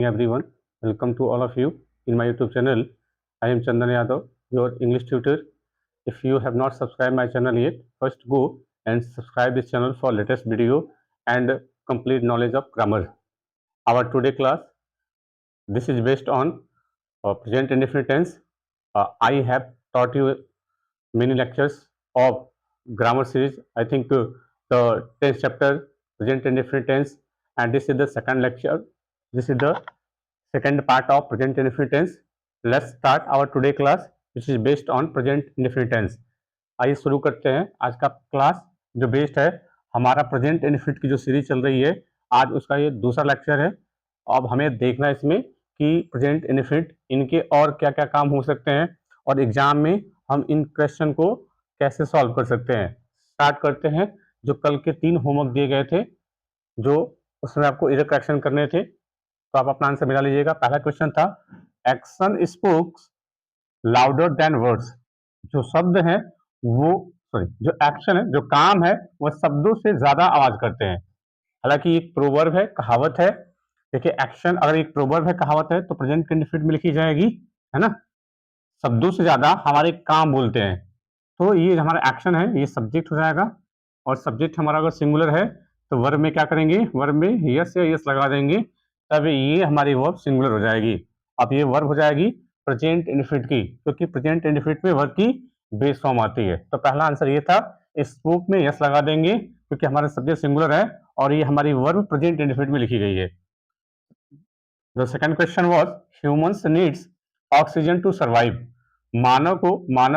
Everyone, welcome to all of you in my YouTube channel. I am Chandan Yadav, your English tutor. If you have not subscribed my channel yet, first go and subscribe this channel for latest video and complete knowledge of grammar. Our today class, this is based on present indefinite tense. I have taught you many lectures of grammar series. I think the 10th chapter, present indefinite tense, and this is the second lecture. This is the second part of present indefinite tense. Let's start our today class which is based on present indefinite tense. आइए शुरू करते हैं आज का class जो based है हमारा present infinite की जो सीरीज चल रही है। आज उसका ये दूसरा लेक्चर है। अब हमें देखना है इसमें कि प्रेजेंट इनफिनिट इनके और क्या क्या काम हो सकते हैं और एग्जाम में हम इन क्वेश्चन को कैसे सॉल्व कर सकते हैं। स्टार्ट करते हैं। जो कल के 3 होमवर्क दिए गए थे जो उसमें आपको इधर करेक्शन करने थे तो आप अपना आंसर मिला लीजिएगा। पहला क्वेश्चन था action spokes louder than words. जो शब्द है वो जो एक्शन है जो काम है वह शब्दों से ज्यादा आवाज करते हैं। हालांकि एक प्रोवर्ब है, कहावत है। देखिए एक्शन अगर एक प्रोवर्ब है, कहावत है तो प्रेजेंट कंडीशन में लिखी जाएगी, है ना। शब्दों से ज्यादा हमारे काम बोलते हैं तो ये हमारा एक्शन है, ये सब्जेक्ट हो जाएगा। और सब्जेक्ट हमारा अगर सिंगुलर है तो वर्ब में क्या करेंगे, वर्ब में यस या यस लगा देंगे तब ये हमारी वर्ब सिंगुलर हो जाएगी। अब ये वर्ब हो जाएगी प्रेजेंट इंडेफिनिट की, क्योंकि प्रेजेंट इंडेफिनिट में वर्ब की बेस फॉर्म आती है। तो पहला आंसर ये था, स्पोक में यस लगा देंगे क्योंकि हमारा सब्जेक्ट सिंगुलर है और ये हमारी वर्ब प्रेजेंट इंडेफिनिट में लिखी गई है। The second question was humans needs oxygen to survive. मानव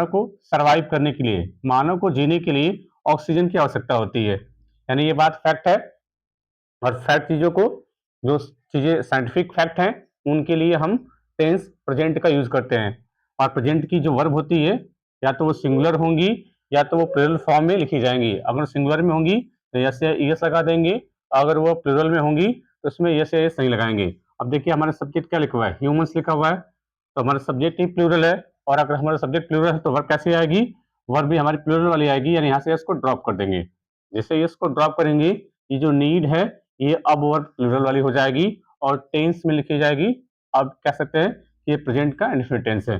को सर्वाइव करने के लिए, मानव को जीने के लिए ऑक्सीजन की आवश्यकता होती है। यानी ये बात फैक्ट है। और फैक्ट चीजों को, जो चीजें साइंटिफिक फैक्ट हैं उनके लिए हम टेंस प्रेजेंट का यूज करते हैं। और प्रेजेंट की जो वर्ब होती है या तो वो सिंगुलर होंगी या तो वो प्लूरल फॉर्म में लिखी जाएंगी। अगर सिंगुलर में होंगी तो यस या यस लगा देंगे, अगर वो प्लूरल में होंगी तो उसमें यस या यस नहीं लगाएंगे। अब देखिए हमारा सब्जेक्ट क्या लिखा हुआ है, ह्यूमंस लिखा हुआ है, तो हमारा सब्जेक्ट ही प्लूरल है। और अगर हमारा सब्जेक्ट प्लूरल है तो वर्ब कैसे आएगी, वर्ब भी हमारी प्लूरल वाली आएगी, यानी यहाँ से यस को ड्रॉप कर देंगे। जैसे यस को ड्रॉप करेंगे ये जो नीड है ये अब वर्ब प्लूरल वाली हो जाएगी और टेंस में लिखी जाएगी। अब कह सकते हैं कि ये प्रेजेंट का इंडेफिनिट टेंस है।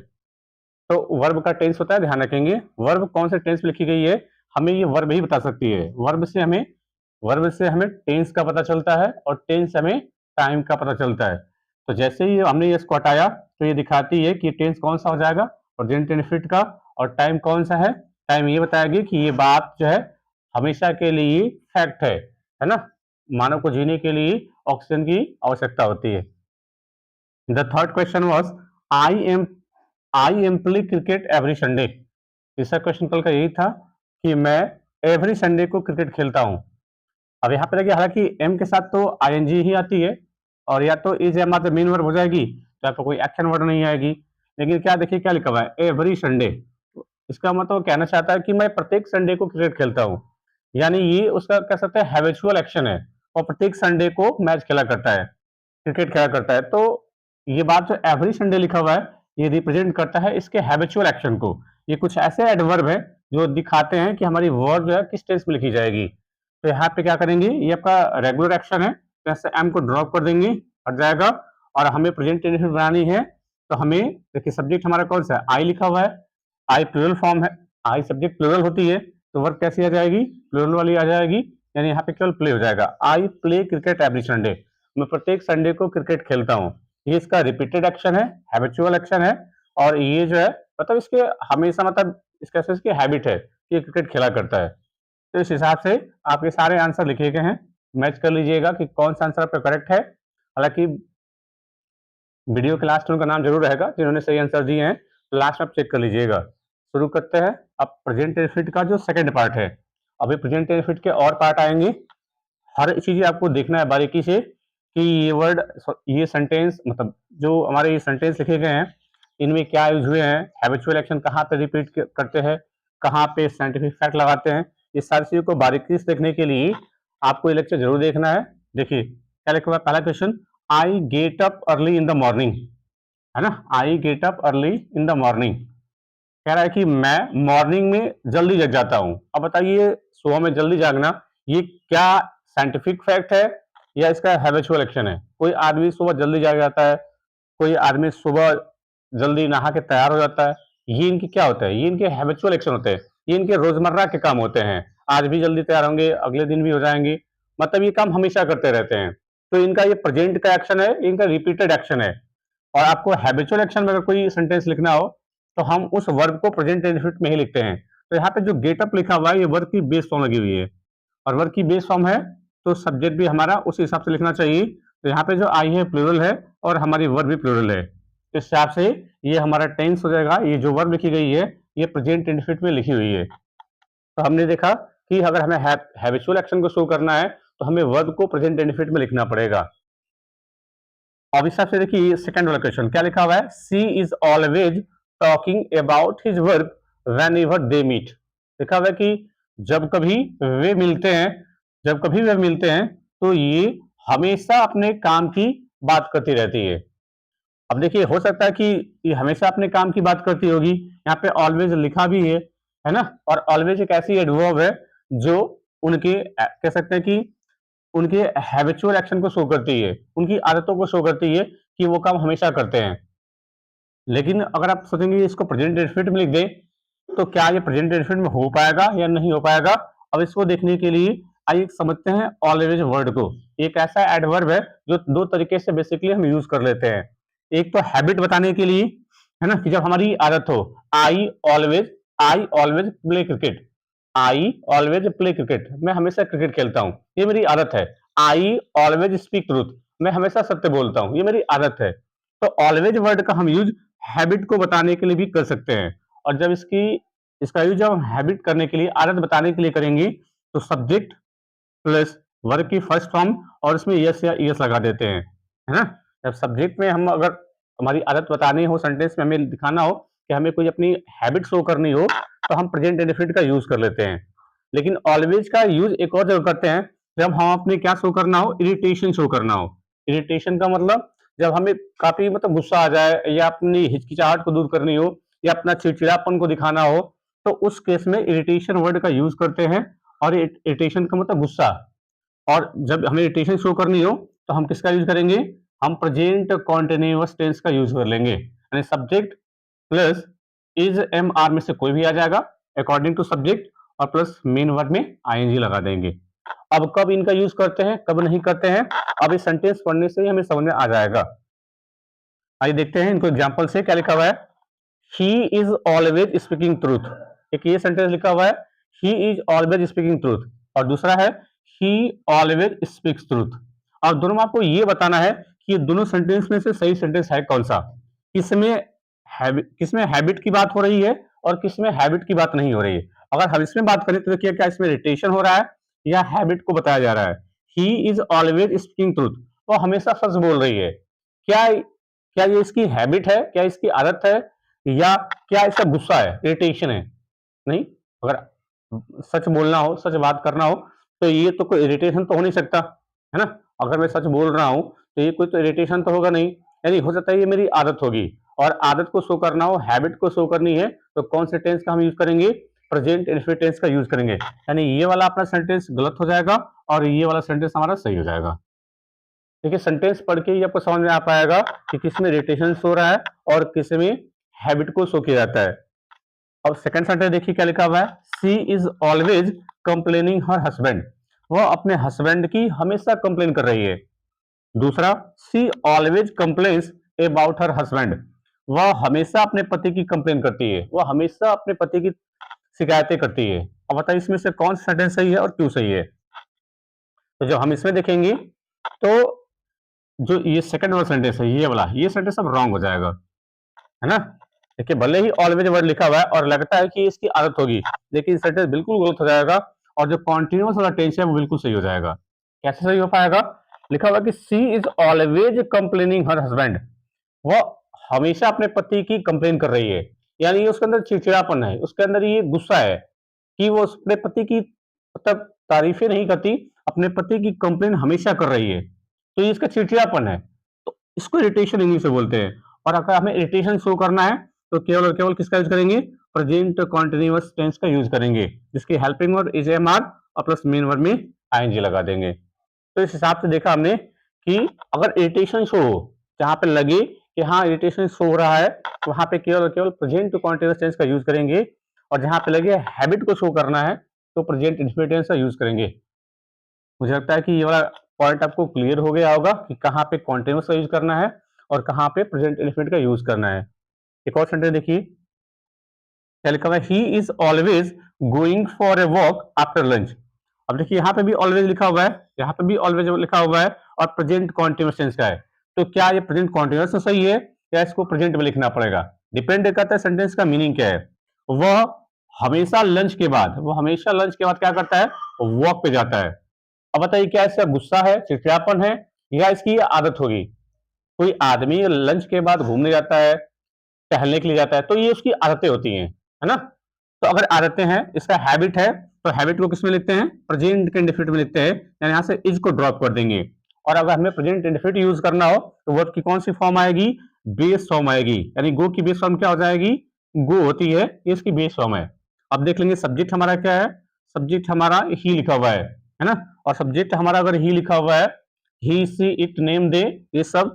तो वर्ब का टेंस होता है, ध्यान रखेंगे वर्ब कौन से टेंस में लिखी गई है हमें ये वर्ब ही बता सकती है। वर्ब से हमें टेंस का पता चलता है और टेंस हमें टाइम का पता चलता है। तो जैसे ही हमने ये इसको हटाया तो ये दिखाती है कि टेंस कौन सा हो जाएगा, प्रेजेंट इंडेफिनिट का, और टाइम कौन सा है, टाइम ये बताएगी कि ये बात जो है हमेशा के लिए फैक्ट है ना। मानव को जीने के लिए ऑक्सीजन की आवश्यकता होती है। The third question was I am play cricket every Sunday. तीसरा क्वेश्चन कल का यही था कि मैं एवरी संडे को क्रिकेट खेलता हूं। अब यहाँ पे देखिए हालांकि एम के साथ तो आईएनजी ही आती है और या तो इज या मात्र मेन वर्ब हो जाएगी तो यहाँ पे कोई एक्शन वर्ड नहीं आएगी। लेकिन क्या देखिए क्या लिखा हुआ है, एवरी संडे। इसका मतलब कहना चाहता है कि मैं प्रत्येक संडे को क्रिकेट खेलता हूँ, यानी ये उसका कह सकते हैं हैबिचुअल एक्शन है और प्रत्येक संडे को मैच खेला करता है, क्रिकेट खेला करता है। तो ये बात जो एवरी संडे लिखा हुआ है ये रिप्रेजेंट करता है इसके हैबिचुअल एक्शन को। ये कुछ ऐसे एडवर्ब है जो दिखाते हैं कि हमारी वर्ब जो है किस टेंस में लिखी जाएगी। तो यहाँ पे क्या करेंगे, ये आपका रेगुलर एक्शन है तो ऐसे एम को ड्रॉप कर देंगे, हट जाएगा। और हमें प्रेजेंट इंडेफिनिट बनानी है तो हमें देखिए सब्जेक्ट हमारा कौन सा है, आई लिखा हुआ है, आई प्लूरल फॉर्म है, आई सब्जेक्ट प्लूरल होती है तो वर्ब कैसी आ जाएगी, प्लूरल वाली आ जाएगी, यानी यहाँ पे केवल प्ले हो जाएगा। I play cricket every Sunday, मैं प्रत्येक संडे को क्रिकेट खेलता हूँ। ये इसका रिपीटेड एक्शन है, हैबिचुअल एक्शन है। और ये जो है मतलब इसके हमेशा मतलब इसकी हैबिट है कि क्रिकेट खेला करता है। तो इस हिसाब से आपके सारे आंसर लिखे गए हैं, मैच कर लीजिएगा कि कौन सा आंसर आपका करेक्ट है। हालांकि वीडियो के लास्ट में उनका नाम जरूर रहेगा जिन्होंने सही आंसर दिए हैं, तो लास्ट में आप चेक कर लीजिएगा। शुरू करते हैं अब प्रेजेंट इंडेफिनिट का जो सेकंड पार्ट है। अभी प्रेजेंट इंडेफिनिट के और पार्ट आएंगे, हर चीज आपको देखना है बारीकी से कि ये वर्ड, ये सेंटेंस मतलब जो हमारे ये सेंटेंस लिखे गए हैं इनमें क्या यूज हुए हैं, हैबिचुअल एक्शन कहाँ पे रिपीट करते हैं, कहाँ पे साइंटिफिक फैक्ट लगाते हैं। इस सारी चीजों को बारीकी से देखने के लिए आपको ये लेक्चर जरूर देखना है। देखिए क्या लिखा हुआ है, पहला question, I get up early in the morning, है ना। I get up early in the morning कह रहा है कि मैं मॉर्निंग में जल्दी जग जाता हूं। अब बताइए सुबह में जल्दी जागना ये क्या साइंटिफिक फैक्ट है या इसका हैबिचुअल एक्शन है। कोई आदमी सुबह जल्दी जाग जाता है, कोई आदमी सुबह जल्दी नहा के तैयार हो जाता है। ये इनकी क्या होता है, ये इनके हैबिचुअल एक्शन होते हैं, ये इनके रोजमर्रा के काम होते हैं। आज भी जल्दी तैयार होंगे, अगले दिन भी हो जाएंगे, मतलब ये काम हमेशा करते रहते हैं। तो इनका ये प्रेजेंट का एक्शन है, इनका रिपीटेड एक्शन है। और आपको हैबिचुअल एक्शन में अगर कोई सेंटेंस लिखना हो तो हम उस वर्ब को प्रेजेंट इंडेफिनिट में ही लिखते हैं। तो यहाँ पे जो गेट अप लिखा हुआ है ये वर्ब की बेस फॉर्म लगी हुई है, और वर्ब की बेस फॉर्म है तो सब्जेक्ट भी हमारा उस हिसाब से लिखना चाहिए। तो यहाँ पे जो आई है प्लूरल है और हमारी वर्ब भी प्लूरल है, तो इस हिसाब से ये हमारा टेंस हो जाएगा। ये जो वर्ब लिखी गई है ये प्रेजेंट इंडेफिनिट में लिखी हुई है। तो हमने देखा कि अगर हमें हैबिचुअल एक्शन को शो करना है तो हमें वर्ब को प्रेजेंट इंडेफिनिट में लिखना पड़ेगा। अब इस हिसाब से देखिए सेकंड वाला क्वेश्चन क्या लिखा हुआ है, she is always talking about his work whenever they meet. लिखा हुआ है कि जब कभी वे मिलते हैं, जब कभी वे मिलते हैं तो ये हमेशा अपने काम की बात करती रहती है। अब देखिए हो सकता है कि ये हमेशा अपने काम की बात करती होगी, यहाँ पे ऑलवेज लिखा भी है ना। और ऑलवेज एक ऐसी एडवर्ब है जो उनके कह सकते हैं कि उनके हैबिचुअल एक्शन को शो करती है, उनकी आदतों को शो करती है कि वो काम हमेशा करते हैं। लेकिन अगर आप सोचेंगे इसको प्रेजेंट इंडेफिनिट में लिख दें तो क्या ये प्रेजेंट इंडेफिनिट में हो पाएगा या नहीं हो पाएगा। अब इसको देखने के लिए आइए समझते हैं ऑलवेज वर्ड को। एक ऐसा एडवर्ब है जो दो तरीके से बेसिकली हम यूज कर लेते हैं। एक तो हैबिट बताने के लिए, है ना, कि जब हमारी आदत हो, I always play cricket, I always play cricket, मैं हमेशा क्रिकेट खेलता हूं, ये मेरी आदत है। आई ऑलवेज स्पीक ट्रूथ, मैं हमेशा सत्य बोलता हूं, ये मेरी आदत है। तो ऑलवेज वर्ड का हम यूज हैबिट को बताने के लिए भी कर सकते हैं। और जब इसका यूज जब हम हैबिट करने के लिए, आदत बताने के लिए करेंगे तो सब्जेक्ट प्लस वर्ब की फर्स्ट फॉर्म और इसमें यस या यस लगा देते हैं, है ना। जब सब्जेक्ट में हम अगर हमारी आदत बतानी हो, सेंटेंस में हमें दिखाना हो कि हमें कोई अपनी हैबिट शो करनी हो तो हम प्रेजेंट इंडेफिनिट का यूज कर लेते हैं। लेकिन ऑलवेज का यूज एक और जगह करते हैं जब हम अपने क्या शो करना हो, इरिटेशन शो करना हो। इरिटेशन का मतलब जब हमें काफी मतलब गुस्सा आ जाए या अपनी हिचकिचाहट को दूर करनी हो या अपना चिड़चिड़ापन को दिखाना हो तो उस केस में इरिटेशन वर्ड का यूज करते हैं। और इरिटेशन का मतलब गुस्सा। और जब हमें इरिटेशन शो करनी हो तो हम किसका यूज करेंगे, हम प्रेजेंट कॉन्टिन्यूअस टेंस का यूज कर लेंगे, यानी subject plus is am are में से कोई भी आ जाएगा अकॉर्डिंग टू सब्जेक्ट, और प्लस मेन वर्ड में आईएनजी लगा देंगे। अब कब इनका यूज करते हैं कब नहीं करते हैं, अब इस सेंटेंस पढ़ने से ही हमें समझ में आ जाएगा। आइए देखते हैं इनको एग्जांपल से क्या लिखा हुआ है। He is always speaking truth, एक ये सेंटेंस लिखा हुआ है, he is always speaking truth, और दूसरा है ही ऑलवेज स्पीक्स ट्रूथ। और दोनों में आपको ये बताना है कि ये दोनों सेंटेंस में से सही सेंटेंस है कौन सा, किसमें हैबिट की बात हो रही है और किसमें हैबिट की बात नहीं हो रही है। अगर हम इसमें बात करें तो देखिए क्या इसमें इरिटेशन हो रहा है या हैबिट को बताया जा रहा है। He is always speaking truth, वो हमेशा सच बोल रही है। क्या क्या ये इसकी हैबिट है, क्या इसकी आदत है, या क्या इसका गुस्सा है, इरिटेशन है। नहीं, अगर सच बोलना हो, सच बात करना हो तो ये तो कोई इरिटेशन तो हो नहीं सकता, है ना। अगर मैं सच बोल रहा हूं तो ये कोई तो इरिटेशन तो होगा नहीं, यानी हो सकता है ये मेरी आदत होगी। और आदत को शो करना हो, हैबिट को शो करनी है तो कौन से टेंस का हम यूज करेंगे, प्रेजेंट इंडेफिनिट टेंस का यूज करेंगे। यानी ये वाला अपना सेंटेंस गलत हो जाएगा और ये वाला सेंटेंस हमारा सही हो जाएगा। देखिए सेंटेंस पढ़ के ही आपको समझ में आ पाएगा कि किसमें इरिटेशन शो रहा है और किसमें हैबिट को शो किया जाता है। अब सेकंड सेंटेंस देखिए क्या लिखा हुआ है, she is always complaining her husband, वह अपने हस्बैंड की हमेशा कंप्लेन कर रही है। दूसरा, she always complains about her husband, वह हमेशा अपने पति की कंप्लेन करती है, वह हमेशा अपने पति की शिकायतें करती है। अब बताइए इसमें से कौन सा सेंटेंस सही है और क्यों सही है। तो जब हम इसमें देखेंगे तो जो ये सेकंड वाला सेंटेंस है, ये वाला, ये सेंटेंस अब रॉन्ग हो जाएगा, है ना। देखिए भले ही ऑलवेज वर्ड लिखा हुआ है और लगता है कि इसकी आदत होगी, लेकिन सेंटेंस बिल्कुल गलत हो जाएगा और जो कॉन्टिन्यूअस वाला टेंस है वो बिल्कुल सही हो जाएगा। कैसे सही हो पाएगा, लिखा हुआ कि she is always complaining her husband, वो हमेशा अपने पति की कंप्लेन कर रही है, यानी उसके अंदर चिड़चिड़ापन है, उसके अंदर ये गुस्सा है कि वो अपने पति की मतलब तारीफें नहीं करती, अपने पति की कंप्लेन हमेशा कर रही है, तो ये इसका चिड़चिड़ापन है। तो इसको इरिटेशन इंग्लिश में बोलते हैं। और अगर हमें इरिटेशन शो करना है तो केवल और केवल किसका यूज करेंगे, प्रेजेंट कॉन्टिन्यूअस टेंस का यूज करेंगे, जिसकी helping word is am are और प्लस मेन वर्ड में आईएनजी लगा देंगे। तो इस हिसाब से देखा हमने कि अगर इरिटेशन शो हो, जहां पे लगे कि हाँ इरिटेशन शो हो रहा है, वहां पे केवल केवल प्रेजेंट कॉन्टिन्यूअस टेंस का यूज करेंगे, और जहां पे लगे हैबिट को शो करना है तो प्रेजेंट इंडेफिनिट टेंस का यूज करेंगे। मुझे लगता है कि ये वाला पॉइंट आपको क्लियर हो गया होगा कि कहाँ पे कॉन्टिन्यूअस का यूज करना है और कहाँ पे प्रेजेंट इंडेफिनिट का यूज करना है। एक और सेंटेंस देखिए, क्या लिखा हुआ है, he is always going for a walk after lunch. अब देखिए यहाँ पे भी ऑलवेज लिखा हुआ है, यहाँ पे भी ऑलवेज लिखा हुआ है और प्रेजेंट कॉन्टिन्यूअस टेंस का है। तो क्या ये प्रेजेंट कॉन्टिन्यूअस में सही है या इसको प्रेजेंट में लिखना पड़ेगा? डिपेंड करता है सेंटेंस का मीनिंग क्या है। वह हमेशा लंच के बाद, वो हमेशा लंच के बाद क्या करता है, वॉक पे जाता है। अब बताइए क्या इसका गुस्सा है, चिड़चिड़ापन है, या इसकी आदत होगी? कोई आदमी लंच के बाद घूमने जाता है, टहलने के लिए जाता है, तो ये उसकी आदतें होती हैं, है ना। तो अगर आदतें हैं, इसका हैबिट है, तो हैबिट को किसमें लिखते हैं, प्रेजेंट के इंडेफिनिट में लिखते हैं, यानी यहां से इज को ड्रॉप कर देंगे। और अगर हमें प्रेजेंट इंडेफिनिट यूज करना हो तो वर्ब की कौन सी फॉर्म आएगी, बेस फॉर्म आएगी, यानी गो की बेस फॉर्म क्या हो जाएगी, गो होती है, ये इसकी बेस फॉर्म है। अब देख लेंगे सब्जेक्ट हमारा क्या है, सब्जेक्ट हमारा ही लिखा हुआ है ना। और सब्जेक्ट हमारा अगर ही लिखा हुआ है, ही सी इट नेम दे, ये सब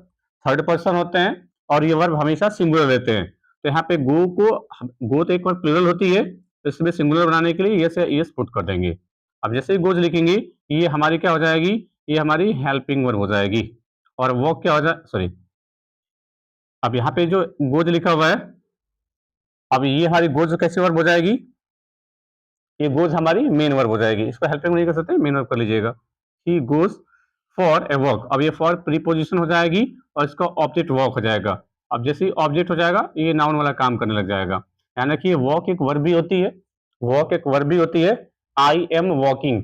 थर्ड पर्सन होते हैं और ये वर्ब हमेशा सिंगुलर रहते हैं। तो यहाँ पे गो तो एक बार प्लूरल होती है, तो इसमें सिंगुलर बनाने के लिए ये से एस पुट कर देंगे। अब जैसे ही गोज लिखेंगे, ये हमारी क्या हो जाएगी, ये हमारी हेल्पिंग वर्ब हो जाएगी। और वो क्या हो जाए, सॉरी, अब यहाँ पे जो गोज लिखा हुआ है, अब ये हमारी गोज कैसी वर्ब हो जाएगी, ये गोज हमारी मेन वर्ब हो जाएगी। इसको हेल्पिंग नहीं कर सकते, मेन वर्ब कर लीजिएगा। He goes for a walk, अब ये फॉर प्रीपोजिशन हो जाएगी और इसका ऑब्जेक्ट वॉक हो जाएगा। अब जैसे ही ऑब्जेक्ट हो जाएगा, ये नाउन वाला काम करने लग जाएगा। यानी कि वॉक एक वर्ब भी होती है, वॉक एक वर्ब भी होती है, आई एम वॉकिंग,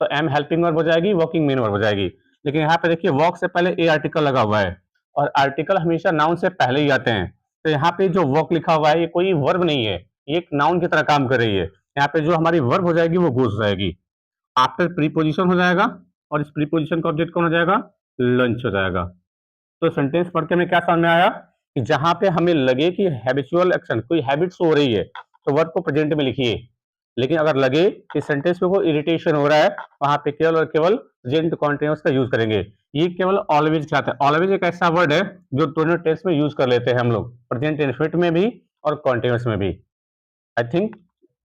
तो एम हेल्पिंग वर्ब हो जाएगी, वॉकिंग मेन वर्ब हो जाएगी। लेकिन यहाँ पे देखिए वॉक से पहले ए आर्टिकल लगा हुआ है, और आर्टिकल हमेशा नाउन से पहले ही आते हैं। तो यहाँ पे जो वॉक लिखा हुआ है, ये कोई वर्ब नहीं है, ये एक नाउन की तरह काम कर रही है। यहाँ पे जो हमारी वर्ब हो जाएगी वो गोज हो जाएगी, आफ्टर प्रीपोजिशन हो जाएगा, और इस प्रीपोजिशन का ऑब्जेक्ट कौन हो जाएगा, लंच हो जाएगा। तो सेंटेंस पढ़ के हमें क्या समझ में आया कि जहां पे हमें लगे कि हैबिचुअल एक्शन, कोई हैबिट्स हो रही है, तो वर्ब को प्रेजेंट में लिखिए। लेकिन अगर लगे कि सेंटेंस में कोई इरिटेशन हो रहा है, वहां पे केवल और केवल प्रेजेंट कॉन्टिन्यूअस का यूज करेंगे। ये केवल ऑलवेज क्या है, ऑलवेज एक ऐसा वर्ड है जो दोनों टेंस में यूज कर लेते हैं हम लोग, प्रेजेंट इंडेफिनिट में भी और कॉन्टिन्यूअस में भी। आई थिंक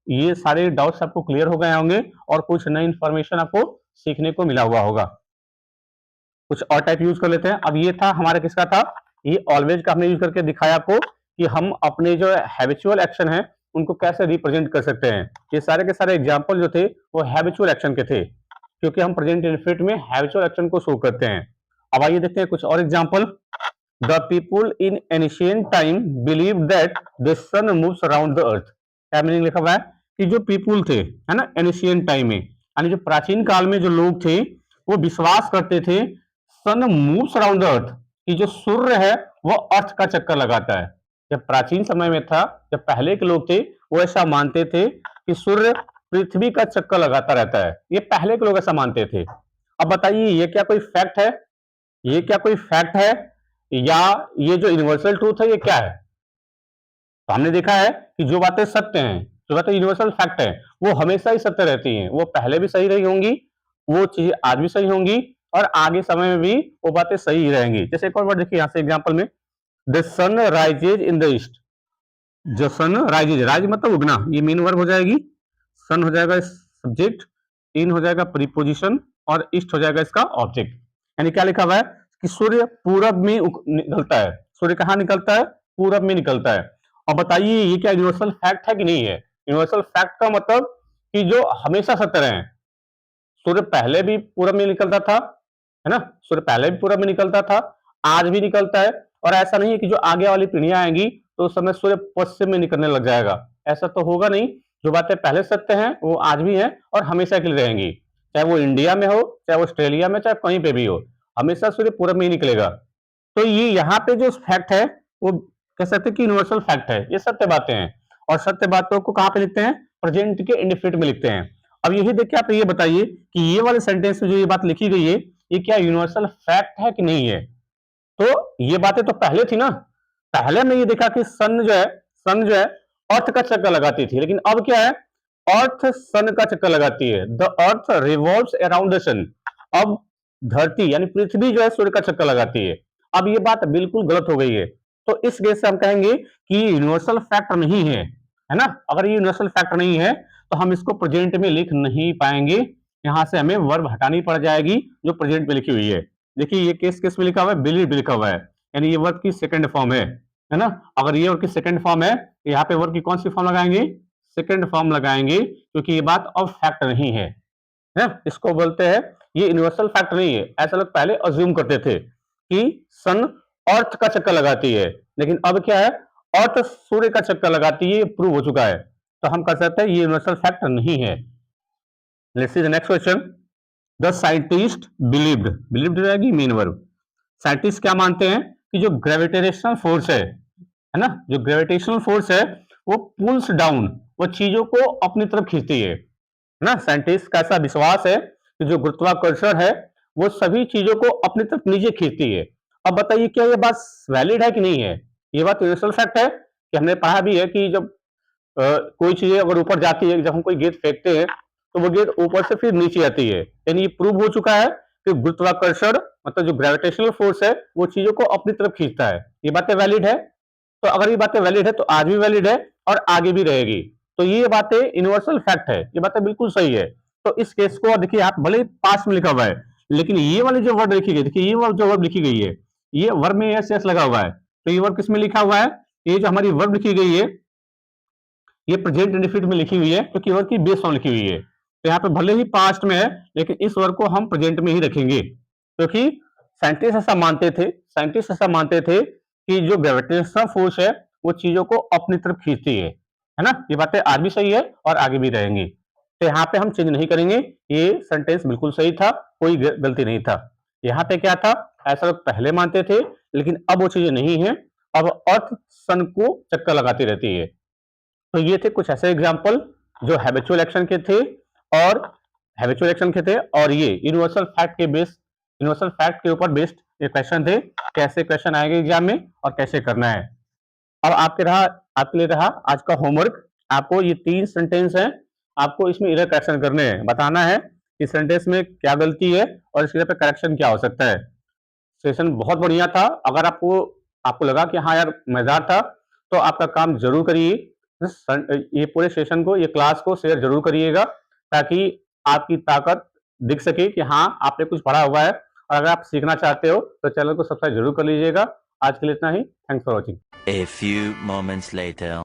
ये सारे डाउट्स आपको क्लियर हो गए होंगे और कुछ नई इंफॉर्मेशन आपको सीखने को मिला हुआ होगा। कुछ और टाइप यूज कर लेते हैं। अब ये था हमारा किसका था, ये ऑलवेज का हमने यूज करके दिखाया आपको कि हम अपने जो हैबिचुअल एक्शन है उनको कैसे रिप्रेजेंट कर सकते हैं। ये सारे के सारे एग्जांपल जो थे वो हैबिचुअल एक्शन के थे, क्योंकि हम प्रेजेंट इंडेफिनिट में हैबिचुअल एक्शन को शो करते हैं। अब आइए देखते हैं कुछ और example. The people in ancient time believe that the sun moves around the earth. क्या मीनिंग लिखा हुआ है कि जो पीपुल थे, है ना, एंशिएंट टाइम में, यानी जो प्राचीन काल में जो लोग थे, वो विश्वास करते थे sun moves around the earth, कि जो सूर्य है वो अर्थ का चक्कर लगाता है। जब प्राचीन समय में था, जब पहले के लोग थे, वो ऐसा मानते थे कि सूर्य पृथ्वी का चक्कर लगाता रहता है। ये पहले के लोग ऐसा मानते थे। अब बताइए ये क्या कोई फैक्ट है, ये क्या कोई फैक्ट है, या ये जो यूनिवर्सल ट्रूथ है ये क्या है? तो हमने देखा है कि जो बातें सत्य हैं, जो बातें यूनिवर्सल फैक्ट है, वो हमेशा ही सत्य रहती हैं। वो पहले भी सही रही होंगी, वो चीजें आज भी सही होंगी, और आगे समय में भी वो बातें सही ही रहेंगी। जैसे एक और वर्ड देखिए यहाँ से एग्जांपल में, the sun rises in the east. जो सन राइजेज, राइज मतलब उगना, ये मेन वर्ब हो जाएगी, सन हो जाएगा सब्जेक्ट, इन हो जाएगा प्रीपोजिशन, और ईस्ट हो जाएगा इसका ऑब्जेक्ट। यानी क्या लिखा हुआ है कि सूर्य पूरब में निकलता है। सूर्य कहाँ निकलता है, पूरब में निकलता है। और बताइए ये क्या यूनिवर्सल फैक्ट है कि नहीं है? यूनिवर्सल फैक्ट का मतलब कि जो हमेशा सत्य रहे। सूर्य पहले भी पूरब में निकलता था, है ना, सूर्य पहले भी पूरब में निकलता था, आज भी निकलता है, और ऐसा नहीं है कि जो आगे वाली पीढ़ियां आएंगी तो उस समय सूर्य पश्चिम में निकलने लग जाएगा। ऐसा तो होगा नहीं। जो बातें पहले सत्य हैं वो आज भी हैं और हमेशा के लिए रहेंगी, चाहे वो इंडिया में हो, चाहे वो ऑस्ट्रेलिया में, चाहे कहीं पे भी हो, हमेशा सूर्य पूरब में ही निकलेगा। तो ये यहाँ पे जो फैक्ट है वो कह सकते हैं कि यूनिवर्सल फैक्ट है, ये सत्य बातें हैं। और सत्य बातों को कहाँ पे लिखते हैं, प्रेजेंट के इंडेफिनिट में लिखते हैं। अब यही देखिए आप ये बताइए कि ये वाले सेंटेंस में जो ये बात लिखी गई है, ये क्या यूनिवर्सल फैक्ट है कि नहीं है? तो ये बातें तो पहले थी ना, पहले हमने ये देखा कि सन जो है अर्थ का चक्कर लगाती थी, लेकिन अब क्या है, अर्थ सन का चक्कर लगाती है। The earth revolves around the sun. अब धरती यानी पृथ्वी जो है सूर्य का चक्कर लगाती है। अब ये बात बिल्कुल गलत हो गई है, तो इस केस से हम कहेंगे कि ये यूनिवर्सल फैक्ट नहीं है ना। अगर ये यूनिवर्सल फैक्ट नहीं है तो हम इसको प्रेजेंट में लिख नहीं पाएंगे, यहां से हमें वर्ब हटानी पड़ जाएगी जो प्रेजेंट में लिखी हुई है। देखिए ये केस किस में लिखा हुआ है, बिलीव लिखा हुआ है, यानी ये वर्ब की सेकंड फॉर्म है ना। अगर ये वर्ब की सेकंड फॉर्म है तो यहाँ पे वर्ब की कौन सी फॉर्म लगाएंगे, सेकंड फॉर्म लगाएंगे, क्योंकि ये बात अब फैक्ट नहीं है। इसको बोलते हैं ये यूनिवर्सल फैक्ट नहीं है। ऐसा लोग पहले अज्यूम करते थे कि सन अर्थ का चक्कर लगाती है, लेकिन अब क्या है, अर्थ सूर्य का चक्कर लगाती है, प्रूव हो चुका है, तो हम कह सकते हैं ये यूनिवर्सल फैक्ट नहीं है। Let's see the next question. The scientist believed रहेगी मेन वर्ब। साइंटिस्ट क्या मानते हैं कि जो ग्रेविटेशनल फोर्स है ना, जो ग्रेविटेशनल फोर्स है वो पुल्स डाउन, वो चीजों को अपनी तरफ खींचती है ना। साइंटिस्ट का ऐसा विश्वास है कि जो गुरुत्वाकर्षण है वो सभी चीजों को अपनी तरफ नीचे खींचती है। अब बताइए क्या ये बात वैलिड है कि नहीं है। ये बात यूनिवर्सल फैक्ट है कि हमने पढ़ा भी है कि जब कोई चीज अगर ऊपर जाती है, जब हम कोई गेंद फेंकते हैं तो वो गेंद ऊपर से फिर नीचे आती है, यानी ये प्रूव हो चुका है कि गुरुत्वाकर्षण मतलब जो ग्रेविटेशनल फोर्स है वो चीजों को अपनी तरफ खींचता है। ये बातें वैलिड है, तो अगर ये बातें वैलिड है तो आज भी वैलिड है और आगे भी रहेगी, तो ये बातें यूनिवर्सल फैक्ट है, ये बातें बिल्कुल सही है। तो इस केस को देखिए, आप भले ही पास्ट में लिखा हुआ है, लेकिन ये वाली जो वर्ड लिखी गई, देखिए ये वर्ड जो वर्ड लिखी गई है, ये वर्ब में एस एस लगा हुआ है, तो ये वर्ब किसमें लिखा हुआ है, ये जो हमारी वर्ब लिखी गई है ये प्रेजेंट इंडेफिनिट में लिखी हुई है, क्योंकि वर्ब की बेस फॉर्म लिखी हुई है। तो यहाँ पे भले ही पास्ट में है लेकिन इस वर्ब को हम प्रेजेंट में ही रखेंगे, क्योंकि साइंटिस्ट ऐसा मानते थे कि जो ग्रेविटेशनल फोर्स है वो चीजों को अपनी तरफ खींचती है ना। ये बातें आज भी सही है और आगे भी रहेंगी, तो यहाँ पे हम चेंज नहीं करेंगे। ये सेंटेंस बिल्कुल सही था, कोई गलती नहीं था। यहाँ पे क्या था, ऐसा लोग पहले मानते थे लेकिन अब वो चीजें नहीं है, अब अर्थ सन को चक्कर लगाती रहती है। तो ये थे कुछ ऐसे एग्जाम्पल जो हैबिचुअल एक्शन के थे और ये यूनिवर्सल फैक्ट के ऊपर बेस्ड ये क्वेश्चन थे। कैसे क्वेश्चन आएंगे एग्जाम में और कैसे करना है। अब आपके लिए रहा आज का होमवर्क। आपको ये 3 सेंटेंस हैं, आपको इसमें इधर करेक्शन करने हैं, बताना है कि सेंटेंस में क्या गलती है और इसके पे करेक्शन क्या हो सकता है। सेशन बहुत बढ़िया था। अगर आपको लगा कि हाँ यार मजेदार था, तो आपका काम जरूर करिए, ये पूरे सेशन को, ये क्लास को शेयर जरूर करिएगा, ताकि आपकी ताकत दिख सके कि हाँ आपने कुछ पढ़ा हुआ है। और अगर आप सीखना चाहते हो तो चैनल को सब्सक्राइब जरूर कर लीजिएगा। आज के लिए इतना ही। Thanks for watching. A few moments later.